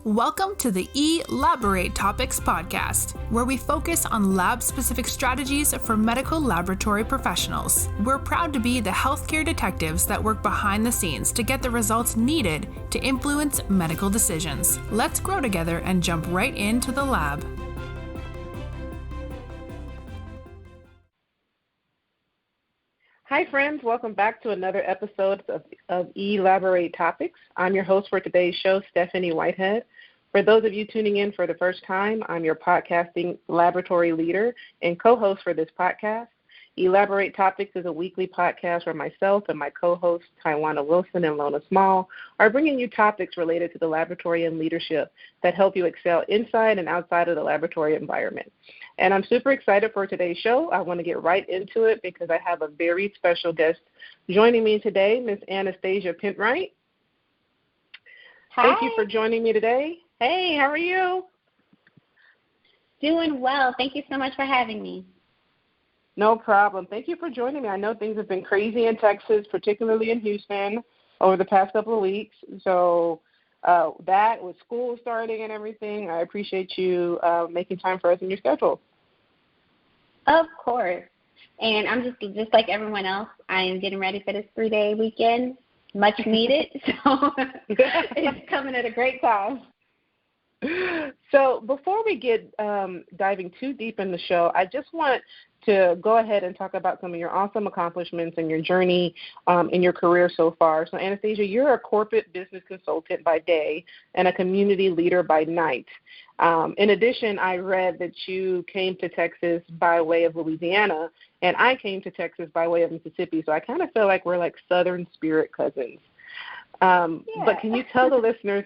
Welcome to the Elaborate Topics podcast, where we focus on lab-specific strategies for medical laboratory professionals. We're proud to be the healthcare detectives that work behind the scenes to get the results needed to influence medical decisions. Let's grow together and jump right into the lab. Hi friends, welcome back to another episode of Elaborate Topics. I'm your host for today's show, Stephanie Whitehead. For those of you tuning in for the first time, I'm your podcasting laboratory leader and co-host for this podcast. Elaborate Topics is a weekly podcast where myself and my co-hosts, Taiwana Wilson and Lona Small, are bringing you topics related to the laboratory and leadership that help you excel inside and outside of the laboratory environment. And I'm super excited for today's show. I want to get right into it because I have a very special guest joining me today, Miss Anastasia Penright. Hi. Thank you for joining me today. Hey, how are you? Doing well. Thank you so much for having me. No problem. Thank you for joining me. I know things have been crazy in Texas, particularly in Houston, over the past couple of weeks. So that with school starting and everything, I appreciate you making time for us in your schedule. Of course. And I'm just like everyone else. I am getting ready for this 3-day weekend, much needed. So it's coming at a great time. So before we get diving too deep in the show, I just want to go ahead and talk about some of your awesome accomplishments and your journey in your career so far. So Anastasia, you're a corporate business consultant by day and a community leader by night. In addition, I read that you came to Texas by way of Louisiana, and I came to Texas by way of Mississippi. So I kind of feel like we're like Southern spirit cousins. But can you tell the listeners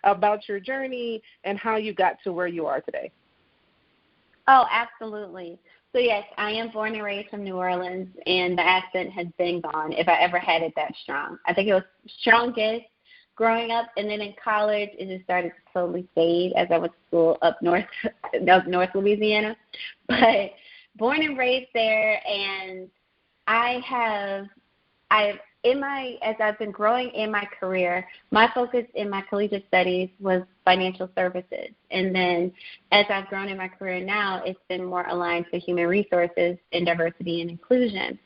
about your journey and how you got to where you are today? Oh, absolutely. So, yes, I am born and raised from New Orleans, and the accent has been gone if I ever had it that strong. I think it was strongest growing up, and then in college it just started to slowly fade as I went to school up north Louisiana. But born and raised there, and as I've been growing in my career, my focus in my collegiate studies was financial services. And then as I've grown in my career now, it's been more aligned to human resources and diversity and inclusion.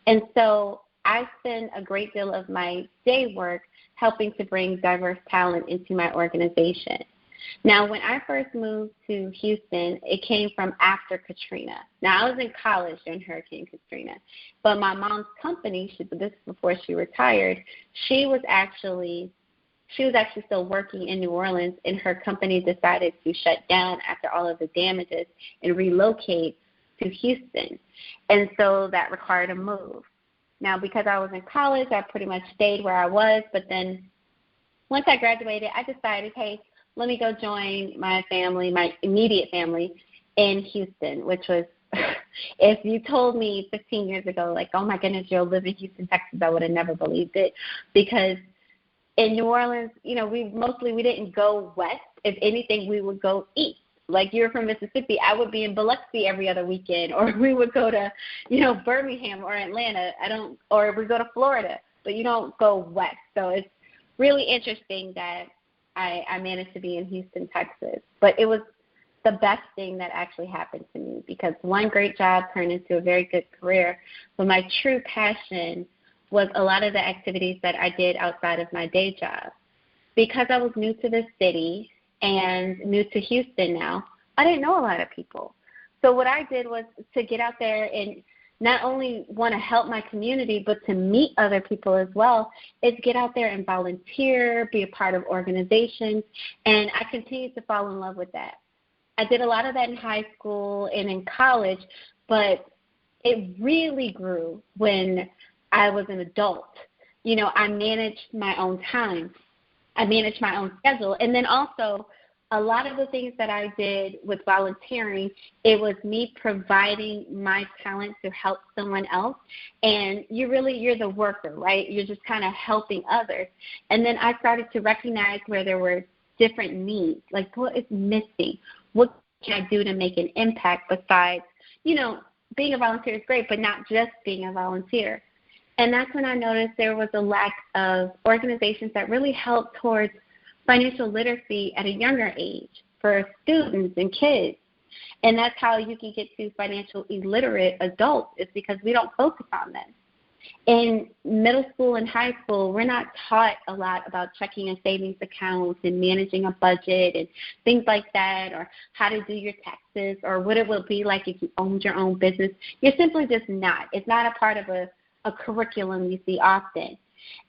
And so I spend a great deal of my day work helping to bring diverse talent into my organization. Now, when I first moved to Houston, it came from after Katrina. Now, I was in college during Hurricane Katrina, but my mom's company, this is before she retired, she was actually still working in New Orleans, and her company decided to shut down after all of the damages and relocate to Houston. And so that required a move. Now, because I was in college, I pretty much stayed where I was, but then once I graduated, I decided, hey, let me go join my family, my immediate family in Houston, which was, if you told me 15 years ago, like, oh, my goodness, you'll live in Houston, Texas, I would have never believed it. Because in New Orleans, we didn't go west. If anything, we would go east. Like, you're from Mississippi, I would be in Biloxi every other weekend, or we would go to, Birmingham or Atlanta. Or we go to Florida, but you don't go west. So it's really interesting that I managed to be in Houston, Texas. But it was the best thing that actually happened to me because one great job turned into a very good career. But my true passion was a lot of the activities that I did outside of my day job. Because I was new to the city and new to Houston now, I didn't know a lot of people. So what I did was to get out there and not only want to help my community, but to meet other people as well, is get out there and volunteer, be a part of organizations, and I continued to fall in love with that. I did a lot of that in high school and in college, but it really grew when I was an adult. I managed my own time. I managed my own schedule, and then also a lot of the things that I did with volunteering, it was me providing my talent to help someone else. And you're the worker, right? You're just kind of helping others. And then I started to recognize where there were different needs, like what is missing? What can I do to make an impact besides, being a volunteer is great, but not just being a volunteer. And that's when I noticed there was a lack of organizations that really helped towards financial literacy at a younger age for students and kids. And that's how you can get to financial illiterate adults, is because we don't focus on this. In middle school and high school, we're not taught a lot about checking and savings accounts and managing a budget and things like that, or how to do your taxes, or what it would be like if you owned your own business. You're simply just not. It's not a part of a curriculum you see often.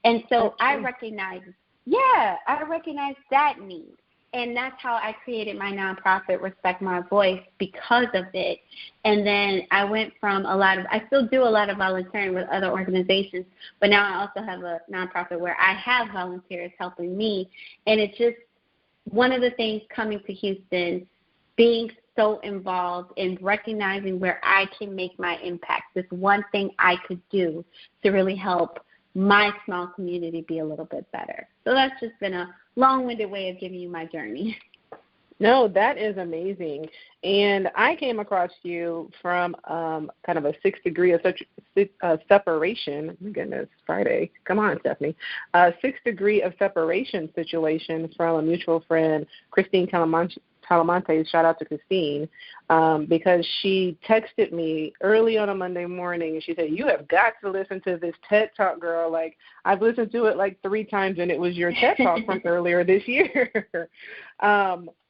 And so I recognize that need. And that's how I created my nonprofit, Respect My Voice, because of it. And then I went from I still do a lot of volunteering with other organizations, but now I also have a nonprofit where I have volunteers helping me. And it's just one of the things coming to Houston, being so involved in recognizing where I can make my impact. This one thing I could do to really help my small community be a little bit better. So that's just been a long-winded way of giving you my journey. No, that is amazing. And I came across you from kind of a 6 degree of separation. My goodness, Friday. Come on, Stephanie. 6 degree of separation situation from a mutual friend, Christine Talamonte. Shout out to Christine, because she texted me early on a Monday morning, and she said, "You have got to listen to this TED Talk, girl. Like, I've listened to it like 3 times, and it was your TED Talk from earlier this year."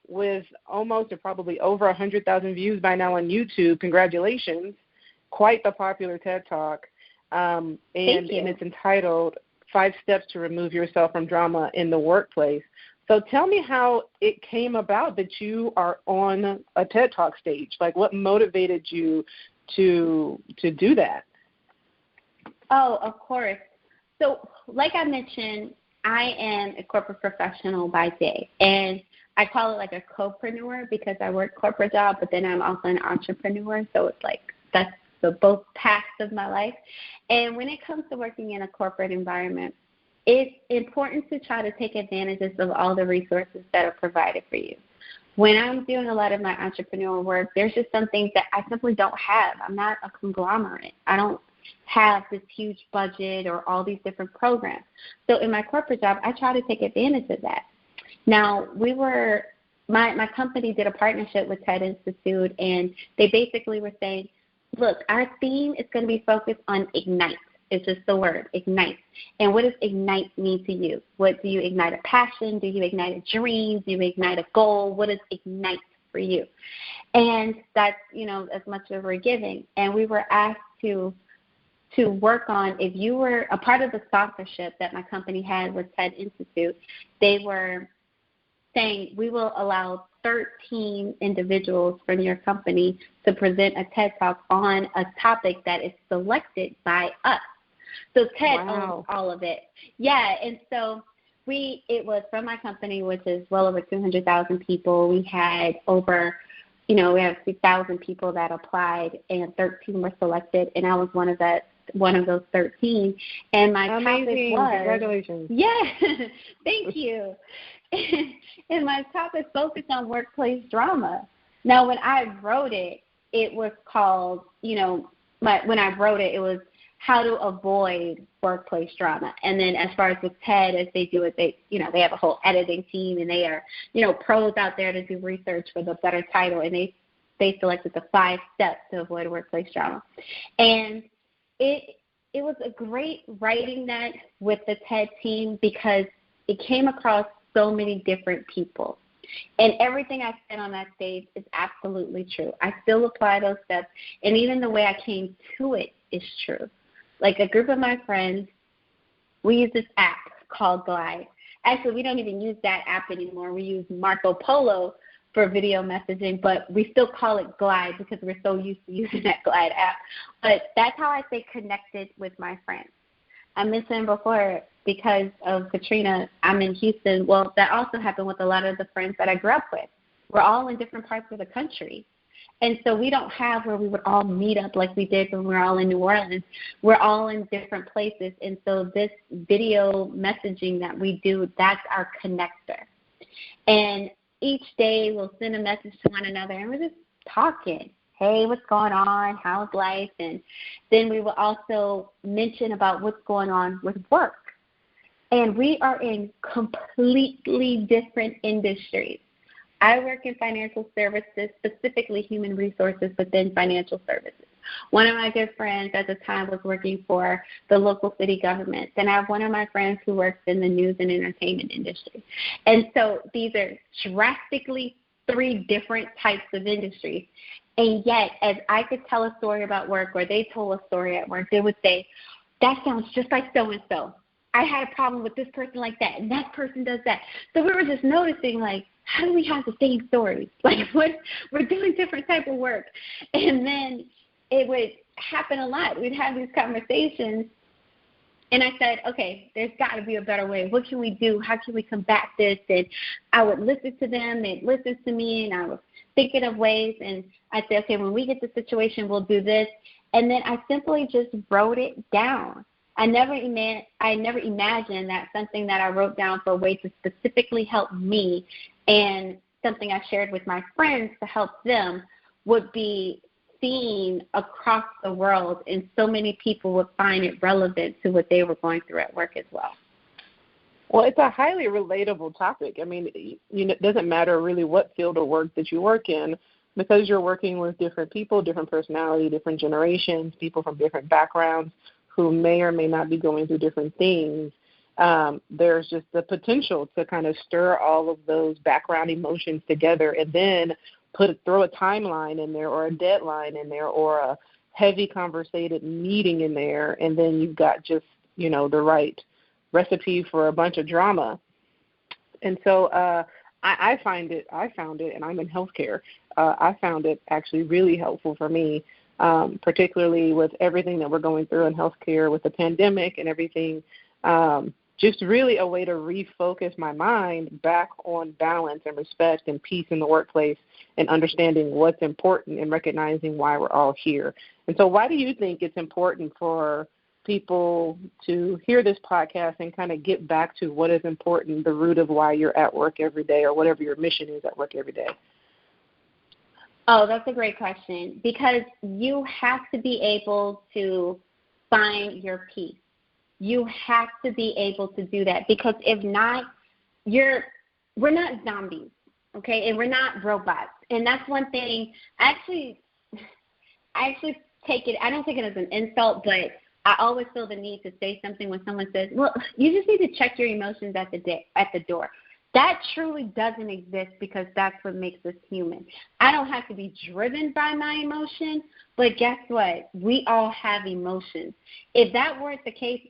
With almost or probably over 100,000 views by now on YouTube. Congratulations. Quite the popular TED Talk. And it's entitled 5 Steps to Remove Yourself from Drama in the Workplace. So tell me how it came about that you are on a TED Talk stage. Like, what motivated you to do that? Oh, of course. So like I mentioned, I am a corporate professional by day, and I call it like a co-preneur because I work corporate job, but then I'm also an entrepreneur. So it's like that's the both paths of my life. And when it comes to working in a corporate environment, it's important to try to take advantages of all the resources that are provided for you. When I'm doing a lot of my entrepreneurial work, there's just some things that I simply don't have. I'm not a conglomerate. I don't have this huge budget or all these different programs. So in my corporate job, I try to take advantage of that. Now, my company did a partnership with TED Institute, and they basically were saying, look, our theme is going to be focused on ignite. It's just the word, ignite. And what does ignite mean to you? What do you ignite a passion? Do you ignite a dream? Do you ignite a goal? What is ignite for you? And that's, as much as we're giving. And we were asked to work on, if you were a part of the sponsorship that my company had with TED Institute, they were saying we will allow 13 individuals from your company to present a TED Talk on a topic that is selected by us. So TED owns all of it. Yeah, and so it was from my company, which is well over 200,000 people. We had over, we have 6,000 people that applied, and 13 were selected, and I was one of those 13. And my topic was, congratulations. Yeah, thank you. And my topic focused on workplace drama. Now, when I wrote it, it was called, when I wrote it, it was how to avoid workplace drama. And then as far as with TED, as they do it, they have a whole editing team, and they are, pros out there to do research for the better title, and they selected the 5 steps to avoid workplace drama. And it was a great writing that with the TED team, because it came across so many different people. And everything I said on that stage is absolutely true. I still apply those steps, and even the way I came to it is true. Like a group of my friends, we use this app called Glide. Actually, we don't even use that app anymore. We use Marco Polo for video messaging, but we still call it Glide because we're so used to using that Glide app. But that's how I stay connected with my friends. I mentioned before, because of Katrina, I'm in Houston. Well, that also happened with a lot of the friends that I grew up with. We're all in different parts of the country. And so we don't have where we would all meet up like we did when we were all in New Orleans. We're all in different places. And so this video messaging that we do, that's our connector. And each day we'll send a message to one another, and we're just talking. Hey, what's going on? How's life? And then we will also mention about what's going on with work. And we are in completely different industries. I work in financial services, specifically human resources, but then financial services. One of my good friends at the time was working for the local city government. Then I have one of my friends who works in the news and entertainment industry. And so these are drastically 3 different types of industries. And yet, as I could tell a story about work or they told a story at work, they would say, that sounds just like so-and-so. I had a problem with this person like that, and that person does that. So we were just noticing, like, how do we have the same stories? Like, we're doing different type of work. And then it would happen a lot. We'd have these conversations, and I said, okay, there's got to be a better way. What can we do? How can we combat this? And I would listen to them. They'd listen to me, and I was thinking of ways. And I'd say, okay, when we get to the situation, we'll do this. And then I simply just wrote it down. I never imagined that something that I wrote down for a way to specifically help me and something I shared with my friends to help them would be seen across the world, and so many people would find it relevant to what they were going through at work as well. Well, it's a highly relatable topic. I mean, it doesn't matter really what field of work that you work in, because you're working with different people, different personality, different generations, people from different backgrounds who may or may not be going through different things. There's just the potential to kind of stir all of those background emotions together and then throw a timeline in there or a deadline in there or a heavy conversated meeting in there, and then you've got just, the right recipe for a bunch of drama. And so I found it, and I'm in healthcare, I found it actually really helpful for me, particularly with everything that we're going through in healthcare with the pandemic and everything, just really a way to refocus my mind back on balance and respect and peace in the workplace and understanding what's important and recognizing why we're all here. And so why do you think it's important for people to hear this podcast and kind of get back to what is important, the root of why you're at work every day or whatever your mission is at work every day? Oh, that's a great question, because you have to be able to find your peace. You have to be able to do that, because if not, we're not zombies, okay, and we're not robots. And that's one thing. I actually take it. I don't take it as an insult, but I always feel the need to say something when someone says, "Well, you just need to check your emotions at the door." That truly doesn't exist, because that's what makes us human. I don't have to be driven by my emotion, but guess what? We all have emotions. If that weren't the case,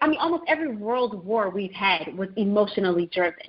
almost every world war we've had was emotionally driven.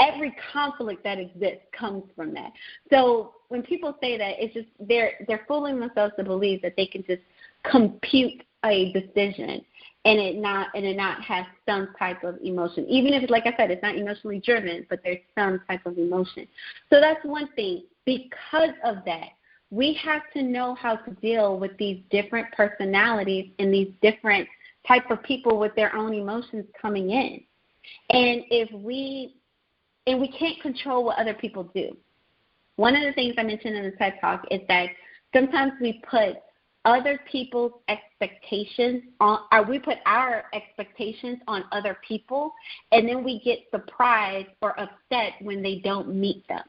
Every conflict that exists comes from that. So when people say that, it's just they're fooling themselves to believe that they can just compute a decision and it not have some type of emotion. Even if, like I said, it's not emotionally driven, but there's some type of emotion. So that's one thing. Because of that, we have to know how to deal with these different personalities and these different type of people with their own emotions coming in. And we can't control what other people do. One of the things I mentioned in the TED Talk is that sometimes we put other people's expectations we put our expectations on other people, and then we get surprised or upset when they don't meet them.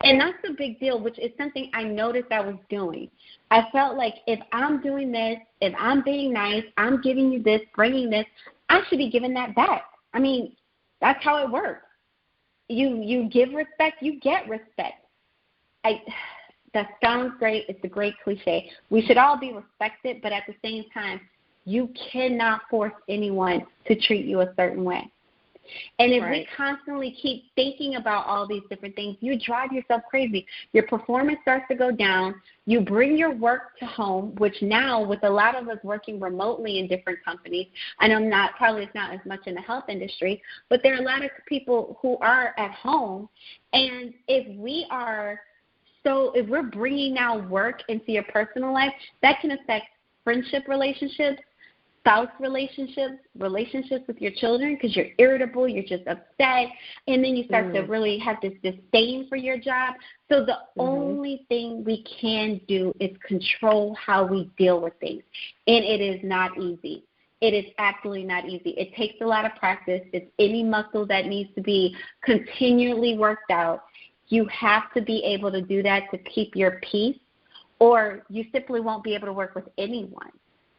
And that's a big deal, which is something I noticed I was doing. I felt like if I'm doing this, if I'm being nice, I'm giving you this, bringing this, I should be giving that back. I mean, that's how it works. You give respect, you get respect. That sounds great. It's a great cliche. We should all be respected, but at the same time, you cannot force anyone to treat you a certain way. And if we constantly keep thinking about all these different things, you drive yourself crazy. Your performance starts to go down. You bring your work to home, which now with a lot of us working remotely in different companies, I know it's not as much in the health industry, but there are a lot of people who are at home. And if we're bringing now work into your personal life, that can affect friendship relationships, spouse relationships with your children, because you're irritable, you're just upset, and then you start to really have this disdain for your job. So the only thing we can do is control how we deal with things, and it is not easy. It is absolutely not easy. It takes a lot of practice. It's any muscle that needs to be continually worked out. You have to be able to do that to keep your peace, or you simply won't be able to work with anyone.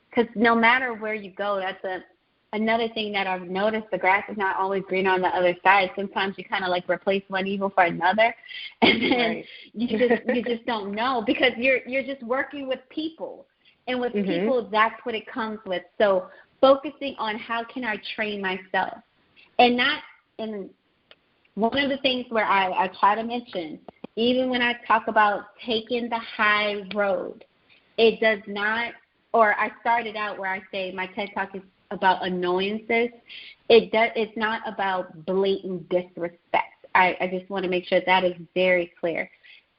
Because no matter where you go, that's another thing that I've noticed. The grass is not always green on the other side. Sometimes you kind of like replace one evil for another, and then you just don't know, because you're just working with people, and with people, that's what it comes with. So focusing on how can I train myself, and one of the things where I try to mention, even when I talk about taking the high road, it does not, or I started out where I say my TED Talk is about annoyances. It's not about blatant disrespect. I just want to make sure that is very clear.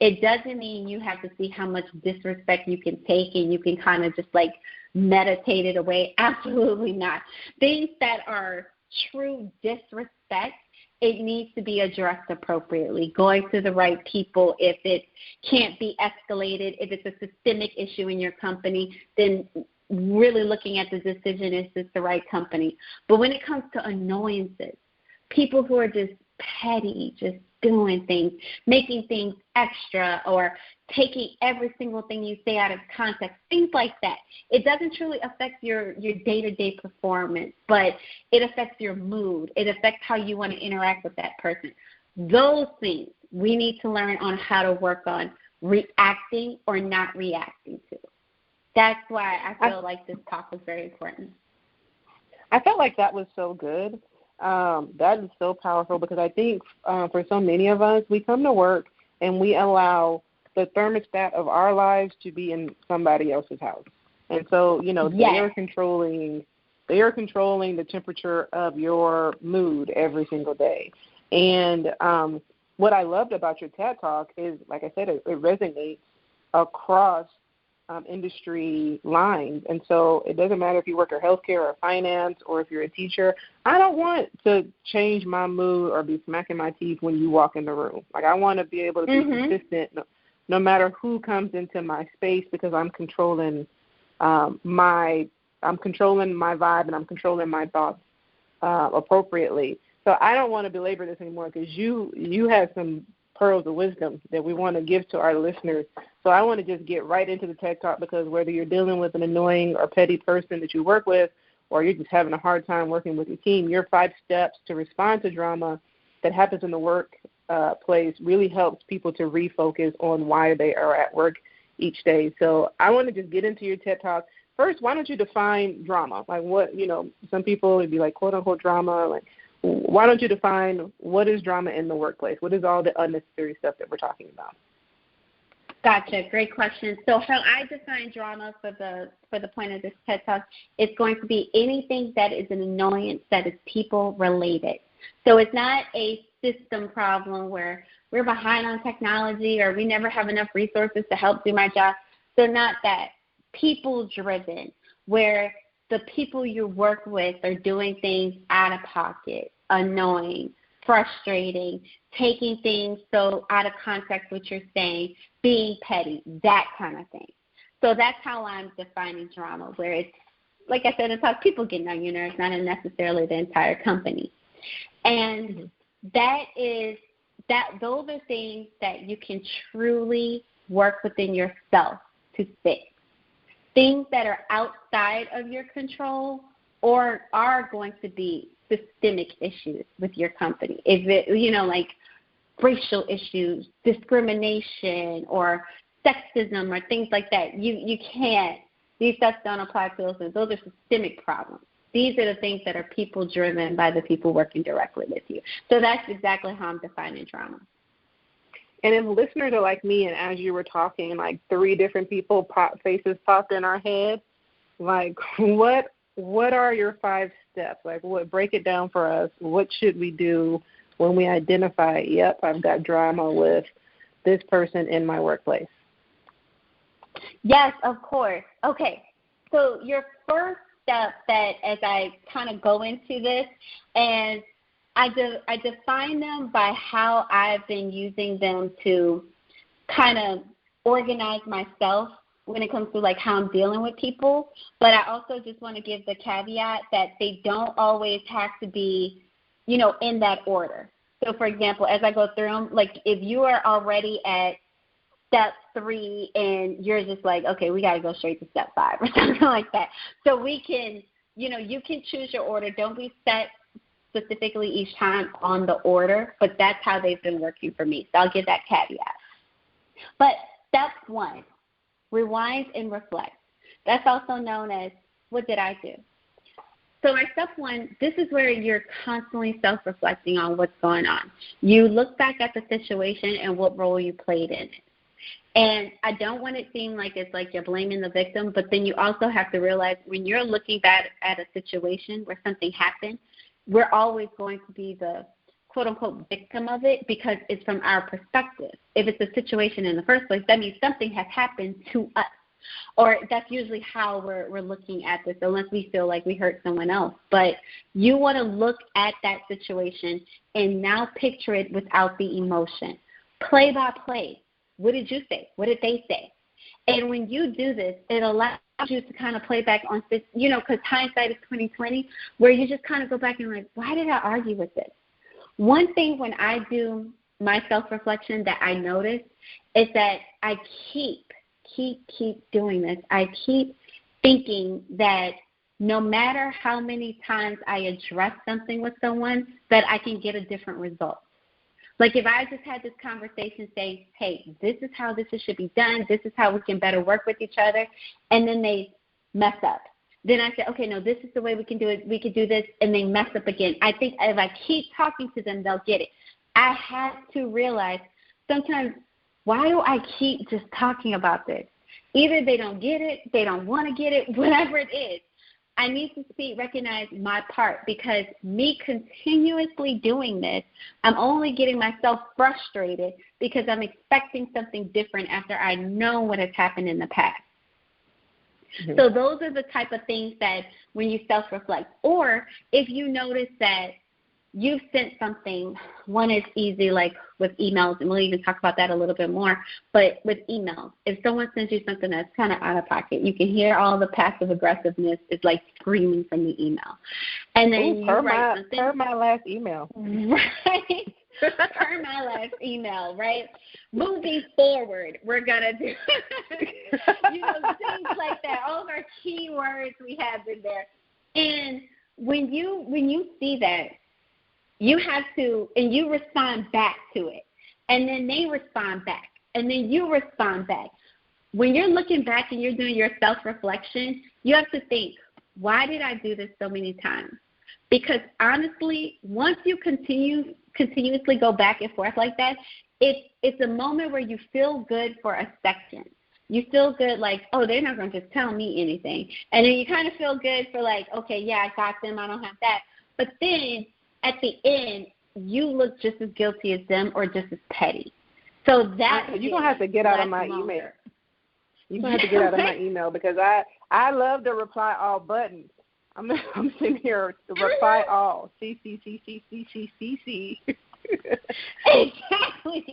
It doesn't mean you have to see how much disrespect you can take and you can kind of just like meditate it away. Absolutely not. Things that are true disrespect, it needs to be addressed appropriately, going to the right people. If it can't be escalated, if it's a systemic issue in your company, then really looking at the decision, is this the right company? But when it comes to annoyances, people who are just petty, just doing things, making things extra, or taking every single thing you say out of context, things like that. It doesn't truly affect your day-to-day performance, but it affects your mood. It affects how you want to interact with that person. Those things we need to learn on how to work on reacting or not reacting to. That's why I feel like this talk was very important. I felt like that was so good. That is so powerful, because I think for so many of us, we come to work and we allow the thermostat of our lives to be in somebody else's house. And so, they are controlling the temperature of your mood every single day. And what I loved about your TED Talk is, like I said, it resonates across industry lines. And so it doesn't matter if you work in healthcare or finance or if you're a teacher. I don't want to change my mood or be smacking my teeth when you walk in the room. Like, I want to be able to be consistent no matter who comes into my space, because I'm controlling my vibe and I'm controlling my thoughts appropriately. So I don't want to belabor this anymore, because you have some pearls of wisdom that we want to give to our listeners. So I want to just get right into the TED Talk, because whether you're dealing with an annoying or petty person that you work with, or you're just having a hard time working with your team, your 5 steps to respond to drama that happens in the workplace really helps people to refocus on why they are at work each day. So I want to just get into your TED Talk. First, why don't you define drama? Like, what, some people would be like, quote unquote drama. Like, why don't you define what is drama in the workplace? What is all the unnecessary stuff that we're talking about? Gotcha. Great question. So how I define drama for the point of this TED Talk is going to be anything that is an annoyance that is people related. So it's not a system problem where we're behind on technology or we never have enough resources to help do my job. So not that. People driven, where the people you work with are doing things out of pocket, annoying, frustrating, taking things so out of context what you're saying, being petty, that kind of thing. So that's how I'm defining drama, where it's, like I said, it's how people getting on your nerves, not necessarily the entire company. And those are things that you can truly work within yourself to fix. Things that are outside of your control or are going to be systemic issues with your company. If it, like racial issues, discrimination, or sexism, or things like that, you can't. These steps don't apply to those. Those are systemic problems. These are the things that are people driven by the people working directly with you. So that's exactly how I'm defining drama. And if listeners are like me, and as you were talking, like 3 different faces popped in our head, like what are your 5 steps? Like, break it down for us. What should we do when we identify, yep, I've got drama with this person in my workplace? Yes, of course. Okay, so your first step, that as I kind of go into this, and I define them by how I've been using them to kind of organize myself when it comes to like how I'm dealing with people. But I also just want to give the caveat that they don't always have to be, in that order. So, for example, as I go through them, like if you are already at step 3 and you're just like, okay, we got to go straight to step 5 or something like that. So we can, you can choose your order. Don't be set specifically each time on the order, but that's how they've been working for me. So I'll give that caveat. But step 1, rewind and reflect. That's also known as, what did I do? So at step 1, this is where you're constantly self-reflecting on what's going on. You look back at the situation and what role you played in it. And I don't want it to seem like it's like you're blaming the victim, but then you also have to realize when you're looking back at a situation where something happened, we're always going to be the quote-unquote victim of it because it's from our perspective. If it's a situation in the first place, that means something has happened to us. Or that's usually how we're looking at this, unless we feel like we hurt someone else. But you want to look at that situation and now picture it without the emotion. Play by play. What did you say? What did they say? And when you do this, it allows you to kind of play back on, because hindsight is 20/20, where you just kind of go back and like, why did I argue with this? One thing when I do my self-reflection that I notice is that I keep doing this. I keep thinking that no matter how many times I address something with someone, that I can get a different result. Like if I just had this conversation saying, hey, this is how this should be done, this is how we can better work with each other, and then they mess up. Then I say, okay, no, this is the way we can do it. We could do this, and they mess up again. I think if I keep talking to them, they'll get it. I have to realize sometimes, why do I keep just talking about this? Either they don't get it, they don't want to get it, whatever it is. I need to recognize my part, because me continuously doing this, I'm only getting myself frustrated because I'm expecting something different after I know what has happened in the past. Mm-hmm. So those are the type of things that when you self-reflect, or if you notice that you've sent something, one is easy, like with emails, and we'll even talk about that a little bit more, but with emails, if someone sends you something that's kind of out of pocket, you can hear all the passive aggressiveness is like screaming from the email. And then you write something. Per my last email. Right. Per my last email, right? Moving forward, we're going to do, things like that. All of our key words we have in there. And when you see that, you have to, and you respond back to it. And then they respond back. And then you respond back. When you're looking back and you're doing your self-reflection, you have to think, why did I do this so many times? Because honestly, once you continuously go back and forth like that, it's a moment where you feel good for a second. You feel good like, oh, they're not going to just tell me anything. And then you kind of feel good for like, okay, yeah, I got them, I don't have that. But then at the end, you look just as guilty as them or just as petty. So that you're going to have to get out of my email. You're going to have to get out of my email, because I love the reply all button. I'm sitting here, reply all, C. Exactly.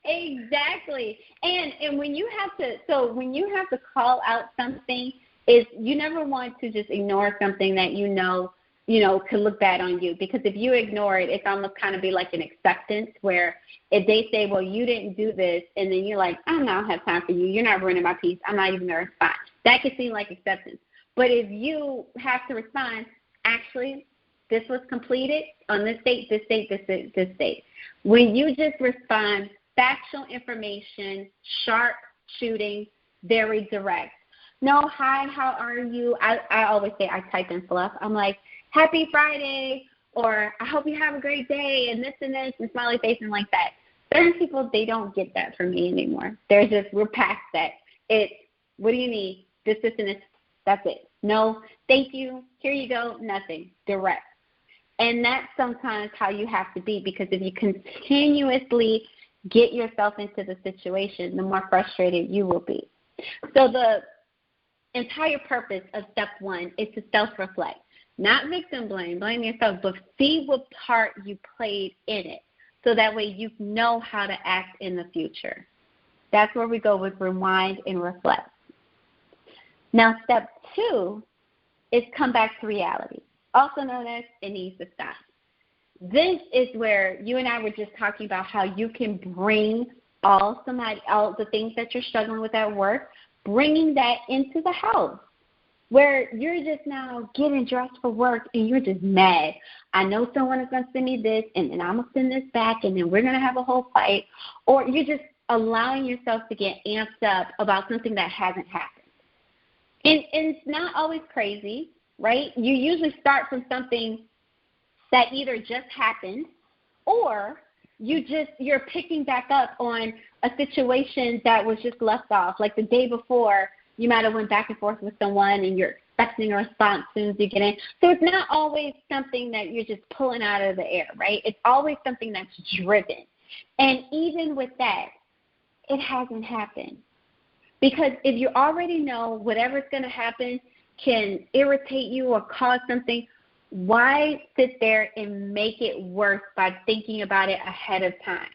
Exactly. And when you have to call out something, is you never want to just ignore something that you know could look bad on you, because if you ignore it, it's almost kind of be like an acceptance, where if they say, well, you didn't do this, and then you're like, I don't have time for you, you're not ruining my peace, I'm not even going to respond. That could seem like acceptance. But if you have to respond, actually, this was completed on this date, this date, this date. When you just respond, factual information, sharp shooting, very direct. No, hi, how are you? I always say I type in fluff. I'm like, happy Friday, or I hope you have a great day, and this, and smiley face, and like that. Certain people, they don't get that from me anymore. We're past that. It's, what do you need? This, and this. That's it. No, thank you. Here you go. Nothing. Direct. And that's sometimes how you have to be, because if you continuously get yourself into the situation, the more frustrated you will be. So the entire purpose of step 1 is to self-reflect. Not victim blame yourself, but see what part you played in it, so that way you know how to act in the future. That's where we go with rewind and reflect. Now, step 2 is come back to reality, also known as it needs to stop. This is where you and I were just talking about how you can bring all the things that you're struggling with at work, bringing that into the house, where you're just now getting dressed for work and you're just mad. I know someone is going to send me this, and then I'm going to send this back, and then we're going to have a whole fight. Or you're just allowing yourself to get amped up about something that hasn't happened. And it's not always crazy, right? You usually start from something that either just happened or you're picking back up on a situation that was just left off. Like the day before, you might have went back and forth with someone and you're expecting a response as soon as you get in. So it's not always something that you're just pulling out of the air, right? It's always something that's driven. And even with that, it hasn't happened. Because if you already know whatever's going to happen can irritate you or cause something, why sit there and make it worse by thinking about it ahead of time?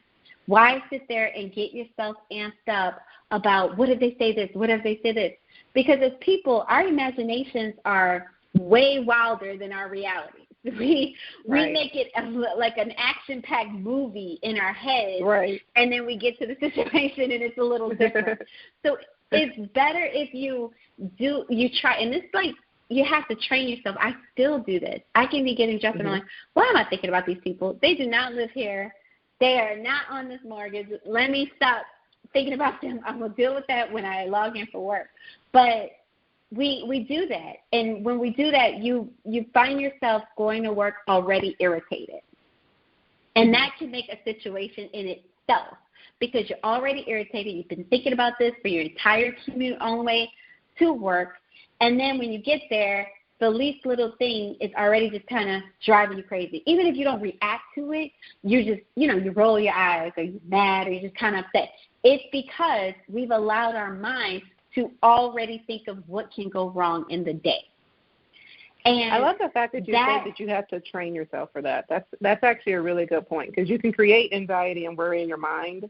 Why sit there and get yourself amped up about what if they say this, what if they say this? Because as people, our imaginations are way wilder than our realities. We make it like an action-packed movie in our head, right, and then we get to the situation and it's a little different. So it's better if you try, and it's like you have to train yourself. I still do this. I can be getting dressed and I'm like, why am I thinking about these people? They do not live here. They are not on this mortgage. Let me stop thinking about them. I'm going to deal with that when I log in for work. But we do that. And when we do that, you find yourself going to work already irritated. And that can make a situation in itself because you're already irritated. You've been thinking about this for your entire commute on the way to work. And then when you get there, the least little thing is already just kind of driving you crazy. Even if you don't react to it, you just, you roll your eyes or you're mad or you're just kind of upset. It's because we've allowed our mind to already think of what can go wrong in the day. And I love the fact that you said that you have to train yourself for that. That's actually a really good point because you can create anxiety and worry in your mind.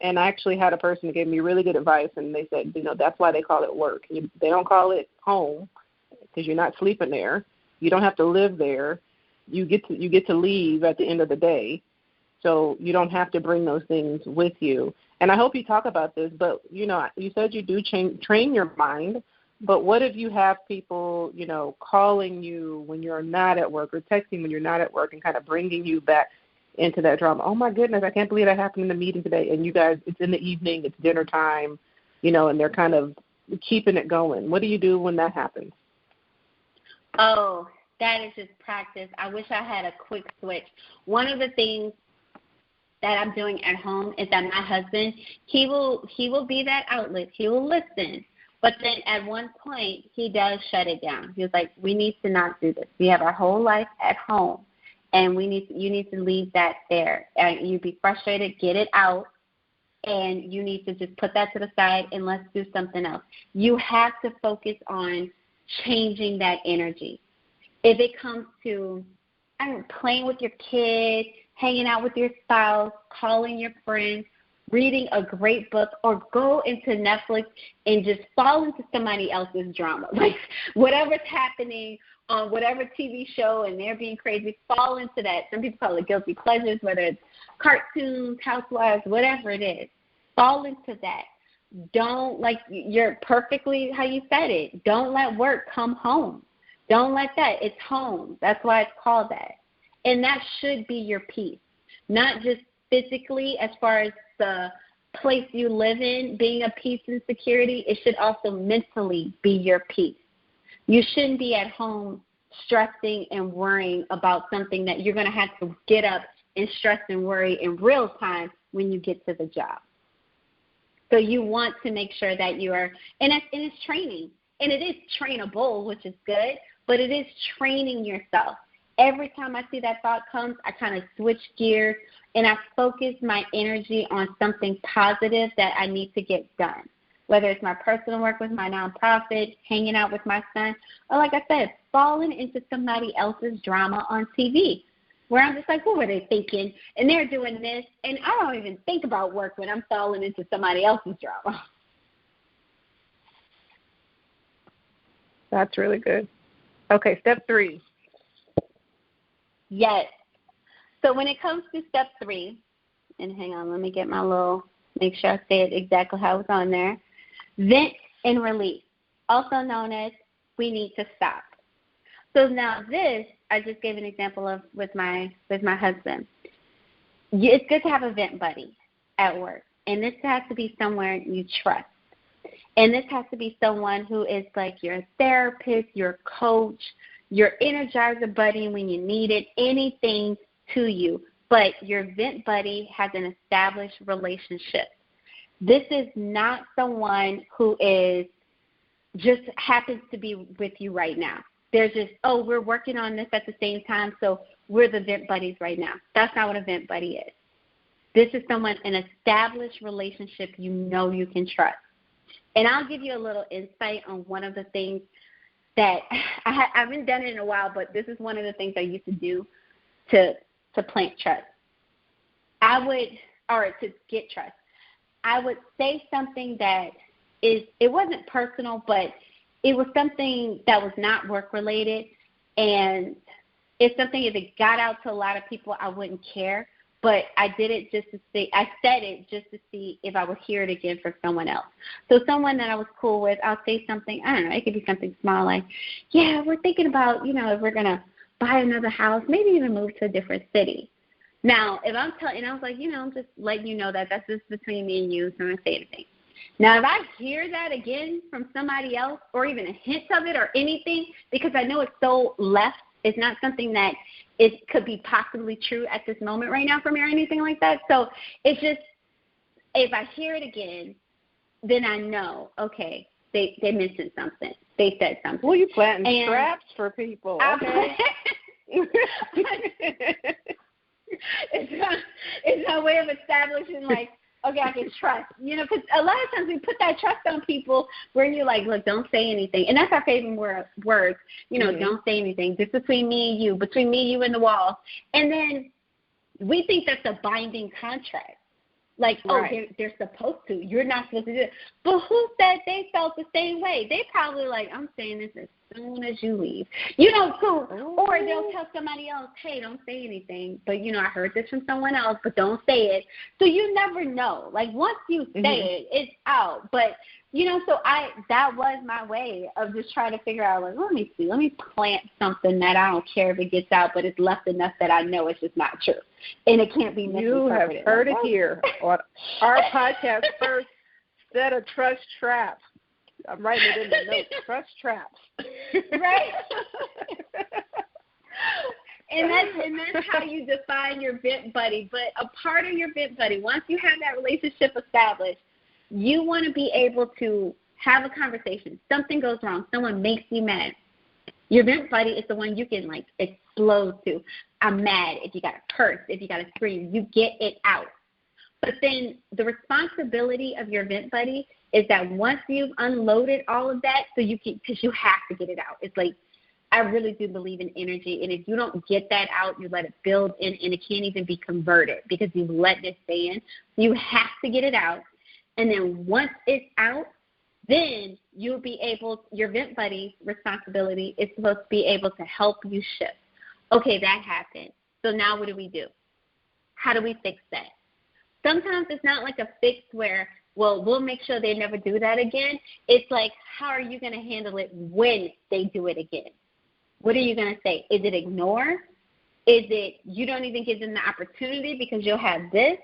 And I actually had a person who gave me really good advice, and they said, that's why they call it work. They don't call it home because you're not sleeping there. You don't have to live there. You get to leave at the end of the day, so you don't have to bring those things with you. And I hope you talk about this, but, you said you do train your mind, but what if you have people, calling you when you're not at work or texting when you're not at work and kind of bringing you back into that drama? Oh, my goodness, I can't believe that happened in the meeting today. And you guys, it's in the evening, it's dinner time, and they're kind of keeping it going. What do you do when that happens? Oh, that is just practice. I wish I had a quick switch. One of the things that I'm doing at home is that my husband, he will be that outlet. He will listen. But then at one point, he does shut it down. He was like, we need to not do this. We have our whole life at home, and you need to leave that there. And you be frustrated, get it out, and you need to just put that to the side and let's do something else. You have to focus on changing that energy. If it comes to playing with your kid, hanging out with your spouse, calling your friends, reading a great book, or go into Netflix and just fall into somebody else's drama. Like whatever's happening on whatever TV show and they're being crazy, fall into that. Some people call it guilty pleasures, whether it's cartoons, housewives, whatever it is. Fall into that. Don't, you're perfectly how you said it. Don't let work come home. Don't let that. It's home. That's why it's called that. And that should be your peace, not just physically as far as the place you live in being a peace and security. It should also mentally be your peace. You shouldn't be at home stressing and worrying about something that you're going to have to get up and stress and worry in real time when you get to the job. So you want to make sure that you are, and it's training. And it is trainable, which is good, but it is training yourself. Every time I see that thought comes, I kind of switch gears and I focus my energy on something positive that I need to get done, whether it's my personal work with my nonprofit, hanging out with my son, or like I said, falling into somebody else's drama on TV. where I'm just like, what were they thinking? And they're doing this, and I don't even think about work when I'm falling into somebody else's drama. That's really good. Okay, step 3. Yes. So when it comes to step 3, and hang on, let me get make sure I say it exactly how it's on there. Vent and release, also known as we need to stop. So now this, I just gave an example of with my husband. It's good to have a vent buddy at work, and this has to be someone you trust. And this has to be someone who is like your therapist, your coach, your energizer buddy when you need it, anything to you. But your vent buddy has an established relationship. This is not someone who is just happens to be with you right now. They're just, we're working on this at the same time, so we're the vent buddies right now. That's not what a vent buddy is. This is an established relationship you know you can trust. And I'll give you a little insight on one of the things that I haven't done it in a while, but this is one of the things I used to do to plant trust. To get trust. I would say something that it wasn't personal, but it was something that was not work related, and it's something if it got out to a lot of people, I wouldn't care. But I did it just to see. I said it just to see if I would hear it again from someone else. So someone that I was cool with, I'll say something. I don't know. It could be something small like, "Yeah, we're thinking about if we're gonna buy another house, maybe even move to a different city." Now, if I'm telling, and I was like, I'm just letting you know that that's just between me and you, so I'm not gonna say anything. Now, if I hear that again from somebody else, or even a hint of it or anything, because I know it's so left, it's not something that it could be possibly true at this moment right now for me or anything like that. So it's just, if I hear it again, then I know, okay, they mentioned something. They said something. Well, you planting traps for people. Okay. It's my way of establishing, like, okay, I can trust, because a lot of times we put that trust on people where you're like, look, don't say anything. And that's our favorite words, don't say anything. Just between me and you, between me, you, and the walls. And then we think that's a binding contract. Like, right. They're supposed to. You're not supposed to do it. But who said they felt the same way? They probably like, I'm saying this as soon as you leave. So, or they'll tell somebody else, hey, don't say anything. But, I heard this from someone else, but don't say it. So you never know. Like, once you say it, it's out. But, so that was my way of just trying to figure out, like, let me plant something that I don't care if it gets out, but it's left enough that I know it's just not true. And it can't be misinterpreted. You have heard it here on our podcast first set of trust traps. I'm writing it in the notes. Trust traps. Right. And that's how you define your vent buddy. But a part of your vent buddy, once you have that relationship established, you want to be able to have a conversation. Something goes wrong. Someone makes you mad. Your vent buddy is the one you can, like, explode to. I'm mad. If you got to curse, if you got to scream, you get it out. But then the responsibility of your vent buddy is that once you've unloaded all of that, because you have to get it out. It's like, I really do believe in energy, and if you don't get that out, you let it build in, and it can't even be converted because you've let it stay in. You have to get it out. And then once it's out, then you'll be able, your vent buddy's responsibility is supposed to be able to help you shift. Okay, that happened. So now what do we do? How do we fix that? Sometimes it's not like a fix where, well, we'll make sure they never do that again. It's like, how are you going to handle it when they do it again? What are you going to say? Is it ignore? Is it you don't even give them the opportunity because you'll have this?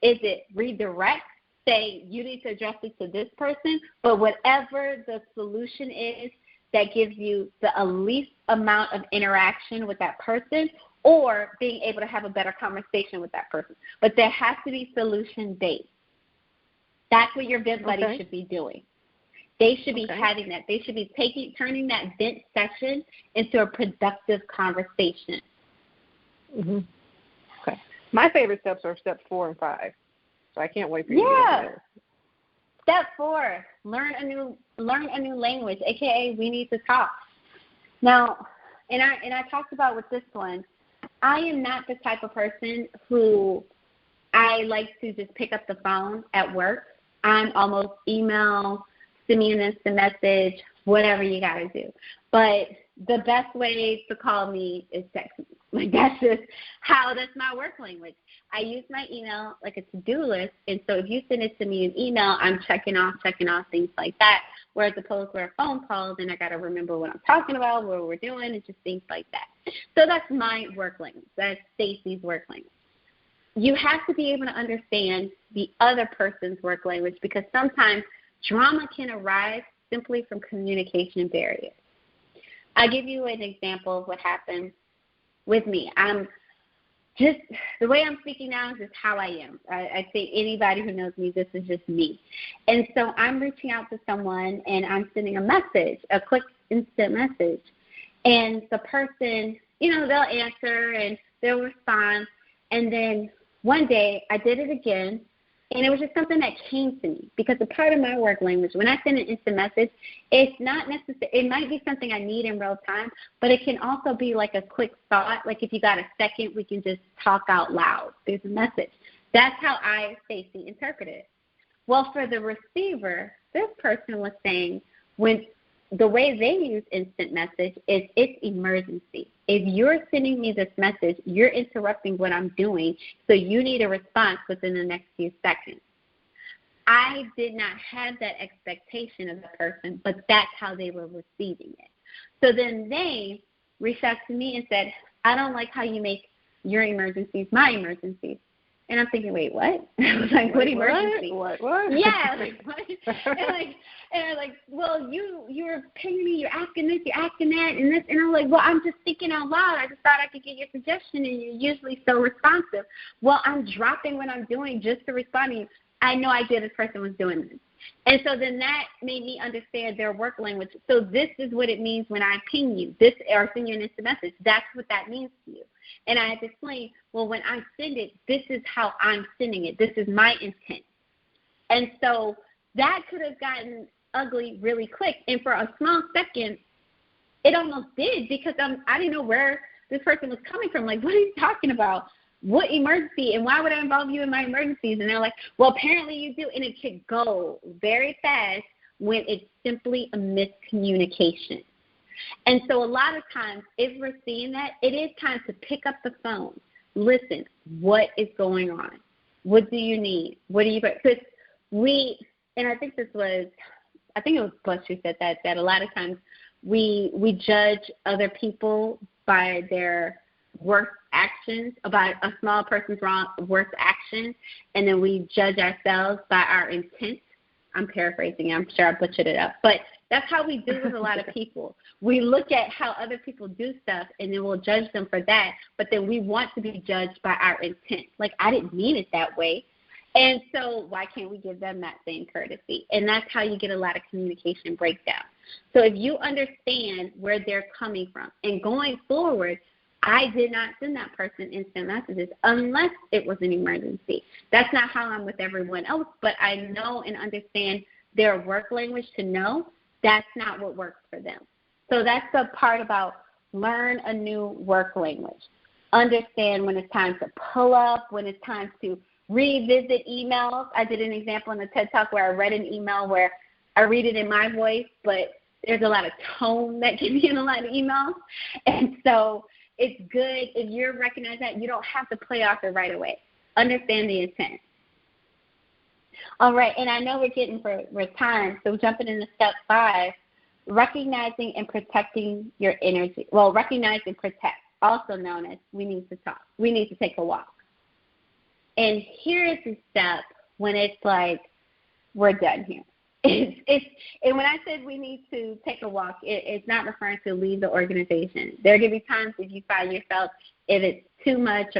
Is it redirect? Say you need to address it to this person, but whatever the solution is that gives you the least amount of interaction with that person, or being able to have a better conversation with that person. But there has to be solution-based. That's what your vent buddy should be doing. They should be having that. They should be turning that vent session into a productive conversation. Mm-hmm. Okay. My favorite steps are steps 4 and 5. So I can't wait for you to get there. Step 4, learn a new language, aka we need to talk. Now, and I talked about with this one, I am not the type of person who I like to just pick up the phone at work. I'm almost email, send me an instant message, whatever you got to do. But the best way to call me is text me. Like, that's my work language. I use my email like a to-do list, and so if you send it to me in email, I'm checking off, things like that. Whereas opposed to a phone call, then I got to remember what I'm talking about, what we're doing, and just things like that. So that's my work language. That's Stacy's work language. You have to be able to understand the other person's work language, because sometimes drama can arise simply from communication barriers. I'll give you an example of what happened with me. Just the way I'm speaking now is just how I am. I think anybody who knows me, this is just me. And so I'm reaching out to someone, and I'm sending a message, a quick instant message. And the person, they'll answer and they'll respond. And then one day I did it again, and it was just something that came to me, because a part of my work language, when I send an instant message, it's not necessary. It might be something I need in real time, but it can also be like a quick thought. Like if you got a second, we can just talk out loud. There's a message. That's how I, Stacy, interpret it. Well, for the receiver, this person was saying when the way they use instant message is it's emergency. If you're sending me this message, you're interrupting what I'm doing, so you need a response within the next few seconds. I did not have that expectation of the person, but that's how they were receiving it. So then they reached out to me and said, I don't like how you make your emergencies my emergencies. And I'm thinking, wait, what? I was like, what emergency? What? Yeah, like, what? And I'm like, well, you're paying me, you're asking this, you're asking that, and this. And I'm like, well, I'm just thinking out loud. I just thought I could get your suggestion, and you're usually so responsive. Well, I'm dropping what I'm doing just to respond to you. I no idea this person was doing this. And so then that made me understand their work language. So this is what it means when I ping you, this or send you an instant message. That's what that means to you. And I had to explain, well, when I send it, this is how I'm sending it. This is my intent. And so that could have gotten ugly really quick. And for a small second, it almost did, because I didn't know where this person was coming from. Like, what are you talking about? What emergency? And why would I involve you in my emergencies? And they're like, well, apparently you do. And it could go very fast when it's simply a miscommunication. And so a lot of times, if we're seeing that, it is time to pick up the phone. Listen, what is going on? What do you need? What do you – because and I think it was Bush who said that a lot of times we judge other people by their worst actions, about a small person's worst action, and then we judge ourselves by our intent. I'm paraphrasing. I'm sure I butchered it up. But that's how we do with a lot of people. We look at how other people do stuff, and then we'll judge them for that, but then we want to be judged by our intent. Like, I didn't mean it that way. And so why can't we give them that same courtesy? And that's how you get a lot of communication breakdown. So if you understand where they're coming from, and going forward, I did not send that person instant messages unless it was an emergency. That's not how I'm with everyone else, but I know and understand their work language to know that's not what works for them. So that's the part about learn a new work language. Understand when it's time to pull up, when it's time to revisit emails. I did an example in the TED Talk where I read an email where I read it in my voice, but there's a lot of tone that can be in a lot of emails. And so it's good if you recognize that. You don't have to play off it right away. Understand the intent. All right, and I know we're getting for time, so jumping into step 5, recognizing and protecting your energy. Well, recognize and protect, also known as we need to talk. We need to take a walk. And here is the step when it's like we're done here. And when I said we need to take a walk, it's not referring to leave the organization. There are going to be times if you find yourself, if it's too much,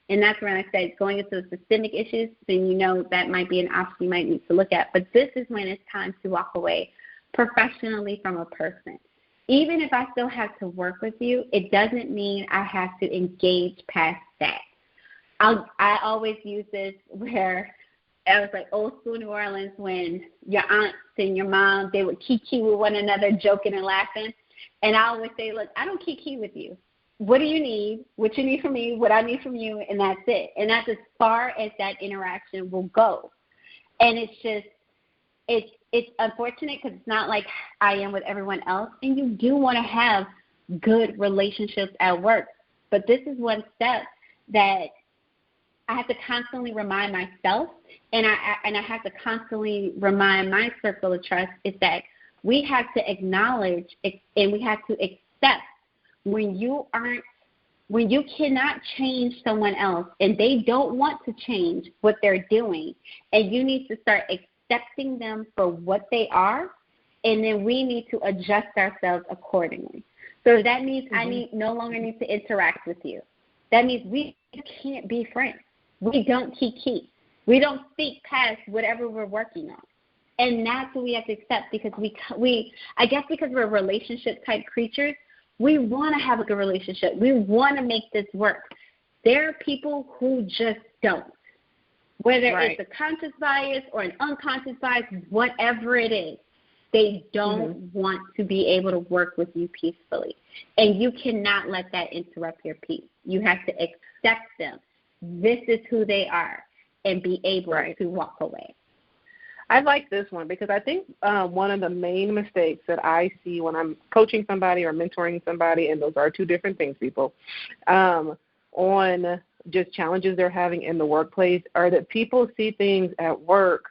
and that's when I said going into the systemic issues, then you know that might be an option you might need to look at. But this is when it's time to walk away professionally from a person. Even if I still have to work with you, it doesn't mean I have to engage past that. I always use this where I was like old school New Orleans when your aunts and your mom, they would kiki with one another, joking and laughing. And I always say, look, I don't kiki with you. what do you need, what you need from me, what I need from you, and that's it. And that's as far as that interaction will go. And it's just, it's unfortunate because it's not like I am with everyone else. And you do want to have good relationships at work. But this is one step that I have to constantly remind myself, and I have to constantly remind my circle of trust, is that we have to acknowledge and we have to accept when you cannot change someone else and they don't want to change what they're doing, and you need to start accepting them for what they are, and then we need to adjust ourselves accordingly. So that means I no longer need to interact with you. That means we can't be friends. We don't kiki. We don't speak past whatever we're working on. And that's what we have to accept, because I guess because we're relationship type creatures, we want to have a good relationship. We want to make this work. There are people who just don't. Whether it's a conscious bias or an unconscious bias, whatever it is, they don't want to be able to work with you peacefully. And you cannot let that interrupt your peace. You have to accept them. This is who they are, and be able to walk away. I like this one because I think one of the main mistakes that I see when I'm coaching somebody or mentoring somebody, and those are two different things, people, on just challenges they're having in the workplace, are that people see things at work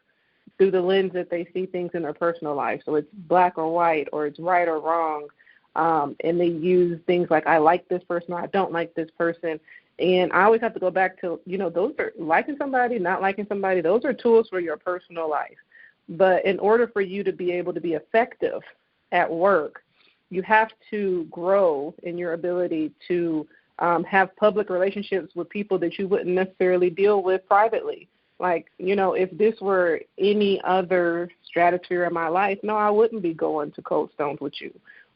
through the lens that they see things in their personal life. So it's black or white, or it's right or wrong, and they use things like, I like this person, or I don't like this person. And I always have to go back to, those are liking somebody, not liking somebody. Those are tools for your personal life. But in order for you to be able to be effective at work, you have to grow in your ability to have public relationships with people that you wouldn't necessarily deal with privately. Like, if this were any other stratosphere in my life, no, I wouldn't be going to Cold Stones with you.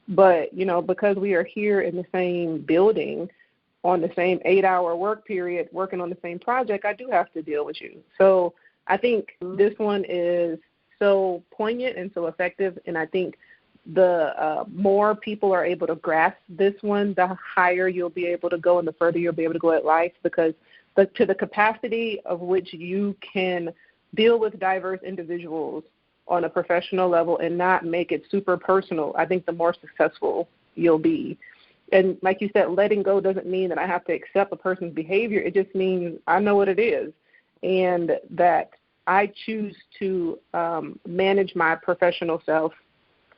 But, because we are here in the same building, on the same 8-hour work period, working on the same project, I do have to deal with you. So I think this one is so poignant and so effective, and I think the more people are able to grasp this one, the higher you'll be able to go and the further you'll be able to go at life, because to the capacity of which you can deal with diverse individuals on a professional level and not make it super personal, I think the more successful you'll be. And like you said, letting go doesn't mean that I have to accept a person's behavior. It just means I know what it is, and that I choose to manage my professional self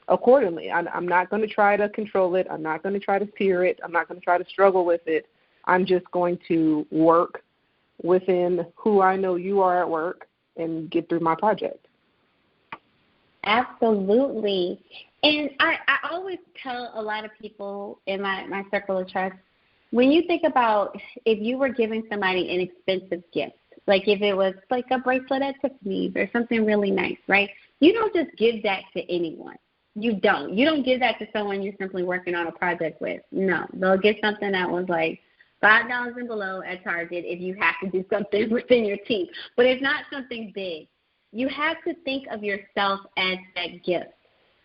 accordingly. I'm not going to try to control it. I'm not going to try to fear it. I'm not going to try to struggle with it. I'm just going to work within who I know you are at work and get through my project. Absolutely. And I always tell a lot of people in my circle of trust, when you think about if you were giving somebody an expensive gift, like if it was like a bracelet at Tiffany's or something really nice, right? You don't just give that to anyone. You don't. You don't give that to someone you're simply working on a project with. No. They'll get something that was like $5 and below at Target if you have to do something within your team. But it's not something big. You have to think of yourself as that gift.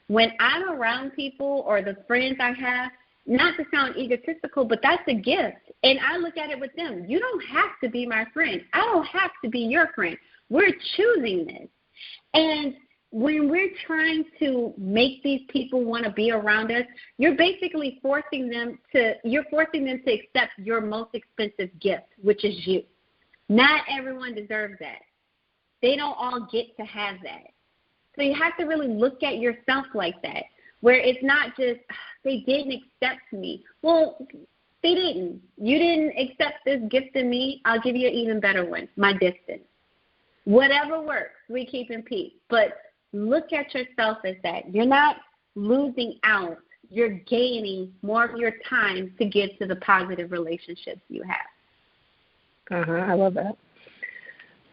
When I'm around people or the friends I have, not to sound egotistical, but that's a gift. And I look at it with them. You don't have to be my friend. I don't have to be your friend. We're choosing this. And when we're trying to make these people want to be around us, you're basically forcing them to accept your most expensive gift, which is you. Not everyone deserves that. They don't all get to have that. So you have to really look at yourself like that, where it's not just, they didn't accept me. Well, they didn't. You didn't accept this gift in me. I'll give you an even better one, my distance. Whatever works, we keep in peace. But look at yourself as that. You're not losing out. You're gaining more of your time to get to the positive relationships you have. I love that.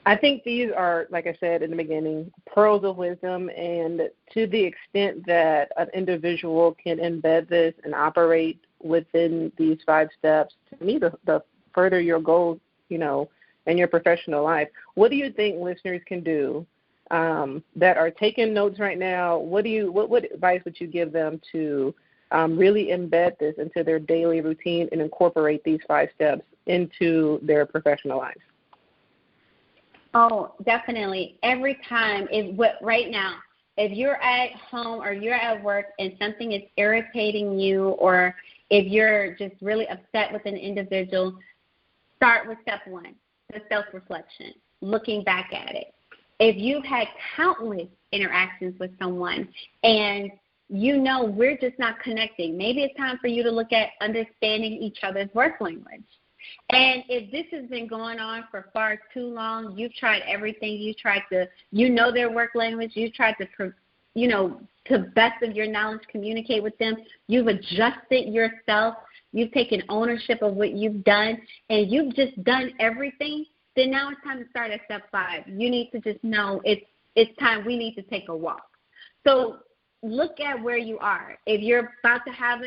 I think these are, like I said in the beginning, pearls of wisdom, and to the extent that an individual can embed this and operate within these 5 steps, to me, the further your goals, in your professional life. What do you think listeners can do that are taking notes right now? What advice would you give them to really embed this into their daily routine and incorporate these 5 steps into their professional lives? Oh, definitely. Every time, right now, if you're at home or you're at work and something is irritating you, or if you're just really upset with an individual, start with step 1, the self-reflection, looking back at it. If you've had countless interactions with someone and you know we're just not connecting, maybe it's time for you to look at understanding each other's work language. And if this has been going on for far too long, you've tried everything. You tried to, their work language. You've tried to, to best of your knowledge, communicate with them. You've adjusted yourself. You've taken ownership of what you've done, and you've just done everything. Then now it's time to start at step 5. You need to just know it's time. We need to take a walk. So look at where you are. If you're about to have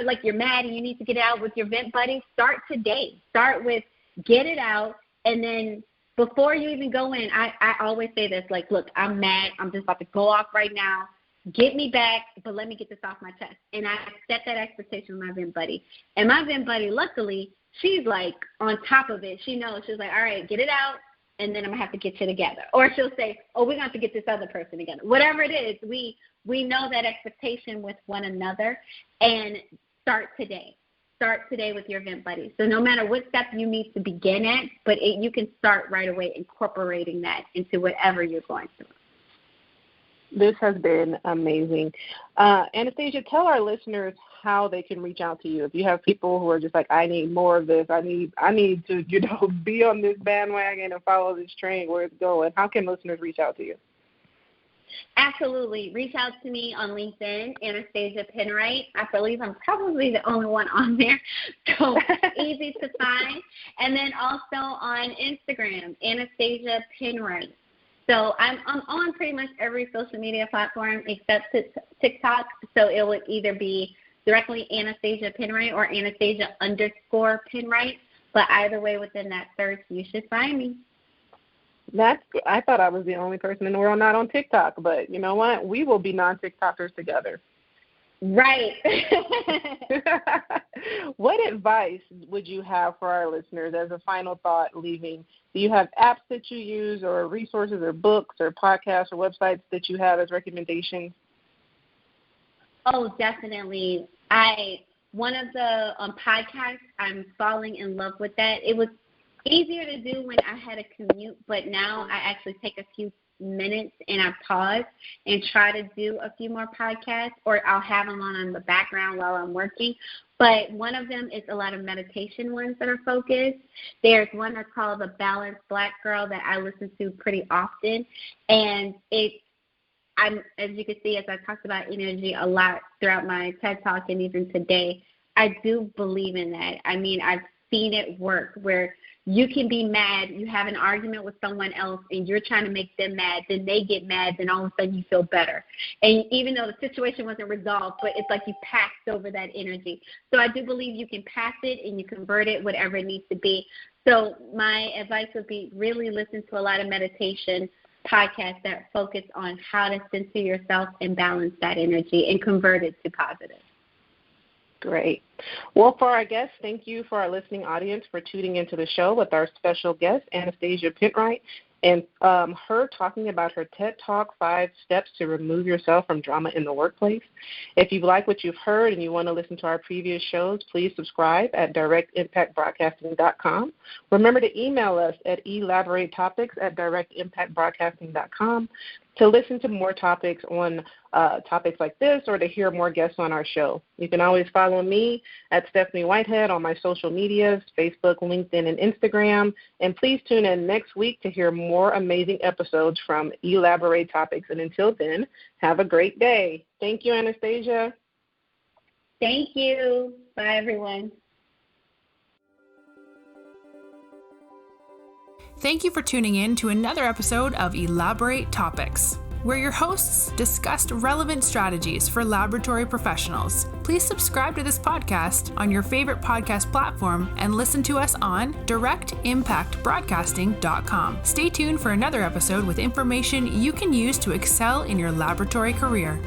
like you're mad and you need to get out with your vent buddy, start today. Start with get it out, and then before you even go in, I always say this, like, look, I'm mad. I'm just about to go off right now. Get me back, but let me get this off my chest. And I set that expectation with my vent buddy. And my vent buddy, luckily, she's like on top of it. She knows. She's like, all right, get it out, and then I'm going to have to get you together. Or she'll say, oh, we're going to have to get this other person together. Whatever it is, we know that expectation with one another, and start today. Start today with your vent buddy. So no matter what step you need to begin at, but you can start right away incorporating that into whatever you're going through. This has been amazing. Anastasia, tell our listeners how they can reach out to you. If you have people who are just like, I need more of this, I need to, be on this bandwagon and follow this train where it's going, how can listeners reach out to you? Absolutely. Reach out to me on LinkedIn, Anastasia Penright. I believe I'm probably the only one on there, so easy to find. And then also on Instagram, Anastasia Penright. So I'm on pretty much every social media platform except TikTok, so it would either be directly Anastasia Penright or Anastasia_Penright, but either way within that search, you should find me. I thought I was the only person in the world not on TikTok, but you know what? We will be non-TikTokers together. Right. What advice would you have for our listeners as a final thought leaving? Do you have apps that you use or resources or books or podcasts or websites that you have as recommendations? Oh, definitely. One of the podcasts, I'm falling in love with that. It was easier to do when I had a commute, but now I actually take a few minutes and I pause and try to do a few more podcasts, or I'll have them on in the background while I'm working. But one of them is a lot of meditation ones that are focused. There's one that's called The Balanced Black Girl that I listen to pretty often, and as you can see, as I talked about energy a lot throughout my TED Talk and even today, I do believe in that. I mean, I've seen it work where you can be mad, you have an argument with someone else, and you're trying to make them mad, then they get mad, then all of a sudden you feel better. And even though the situation wasn't resolved, but it's like you passed over that energy. So I do believe you can pass it and you convert it, whatever it needs to be. So my advice would be really listen to a lot of meditation podcasts that focus on how to center yourself and balance that energy and convert it to positive. Great. Well, for our guests, thank you for our listening audience for tuning into the show with our special guest, Anastasia Penright, and her talking about her TED Talk, 5 Steps to Remove Yourself from Drama in the Workplace. If you like what you've heard and you want to listen to our previous shows, please subscribe at directimpactbroadcasting.com. Remember to email us at elaboratetopics@directimpactbroadcasting.com to listen to more topics on topics like this or to hear more guests on our show. You can always follow me at Stephanie Whitehead on my social medias, Facebook, LinkedIn, and Instagram. And please tune in next week to hear more amazing episodes from Elaborate Topics. And until then, have a great day. Thank you, Anastasia. Thank you. Bye, everyone. Thank you for tuning in to another episode of Elaborate Topics, where your hosts discussed relevant strategies for laboratory professionals. Please subscribe to this podcast on your favorite podcast platform and listen to us on directimpactbroadcasting.com. Stay tuned for another episode with information you can use to excel in your laboratory career.